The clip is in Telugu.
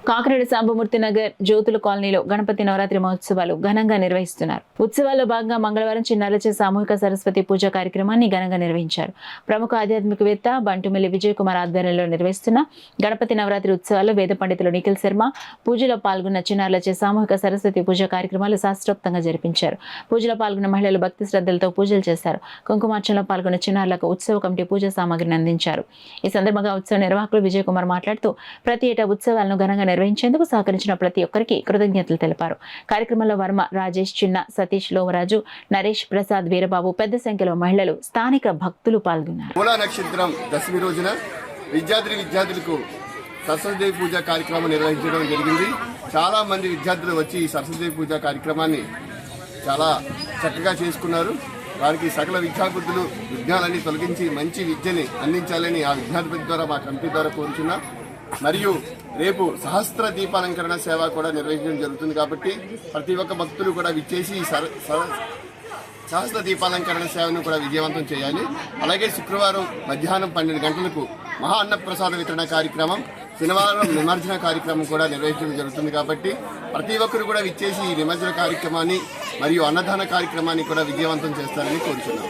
కాకినాడ సాంబమూర్తి నగర్ జ్యోతుల కాలనీలో గణపతి నవరాత్రి మహోత్సవాలు ఘనంగా నిర్వహిస్తున్నారు. ఉత్సవాల్లో భాగంగా మంగళవారం చిన్నారులచే సామూహిక సరస్వతి పూజ కార్యక్రమాన్ని ఘనంగా నిర్వహించారు. ప్రముఖ ఆధ్యాత్మికవేత్త బంటుమిల్లి విజయ్ కుమార్ ఆధ్వర్యంలో నిర్వహిస్తున్న గణపతి నవరాత్రి ఉత్సవాల్లో వేద పండితులు నిఖిల్ శర్మ పూజలో పాల్గొన్న చిన్నారులచే సామూహిక సరస్వతి పూజ కార్యక్రమాలు శాస్త్రోక్తంగా జరిపించారు. పూజలో పాల్గొన్న మహిళలు భక్తి శ్రద్ధలతో పూజలు చేశారు. కుంకుమార్చనలో పాల్గొన్న చిన్నారులకు ఉత్సవ కమిటీ పూజా సామాగ్రిని అందించారు. ఈ సందర్భంగా ఉత్సవ నిర్వాహకులు విజయ్ కుమార్ మాట్లాడుతూ ప్రతి ఏటా ఉత్సవాలను ఘనంగా నిర్వహించేందుకు సహకరించిన ప్రతి ఒక్కరికి కృతజ్ఞతలు తెలిపారు. కార్యక్రమంలో వర్మ, రాజేష్, చిన్న, సతీష్, లోవరాజు, నరేష్, ప్రసాద్, వీరబాబు పెద్ద సంఖ్యలో మహిళలు, స్థానిక భక్తులు పాల్గొన్నారు. మూలా నక్షత్రం దశమి రోజున విద్యార్థులకు సరస్వతీదేవి పూజ కార్యక్రమం నిర్వహించడం జరిగింది. చాలా మంది విద్యార్థులు వచ్చి ఈ సరస్వతీదేవి పూజ కార్యక్రమాన్ని చాలా చక్కగా చేసుకున్నారు. వారికి సకల విద్యాబుద్ధులు విఘ్నాలన్నీ తొలగించి మంచి విద్యని అందించాలని ఆ విద్యార్థి ద్వారా మా కమిటీ ద్వారా కోరుచున్నా. మరియు రేపు సహస్ర దీపాలంకరణ సేవ కూడా నిర్వహించడం జరుగుతుంది కాబట్టి ప్రతి ఒక్క భక్తులు కూడా విచ్చేసి సహస్ర దీపాలంకరణ సేవను కూడా విజయవంతం చేయాలి. అలాగే శుక్రవారం మధ్యాహ్నం 12 గంటలకు మహా అన్నప్రసాద వితరణ కార్యక్రమం, శనివారం నిమజ్జన కార్యక్రమం కూడా నిర్వహించడం జరుగుతుంది కాబట్టి ప్రతి ఒక్కరు కూడా విచ్చేసి ఈ నిమజ్జన కార్యక్రమాన్ని మరియు అన్నదాన కార్యక్రమాన్ని కూడా విజయవంతం చేస్తారని కోరుచున్నాం.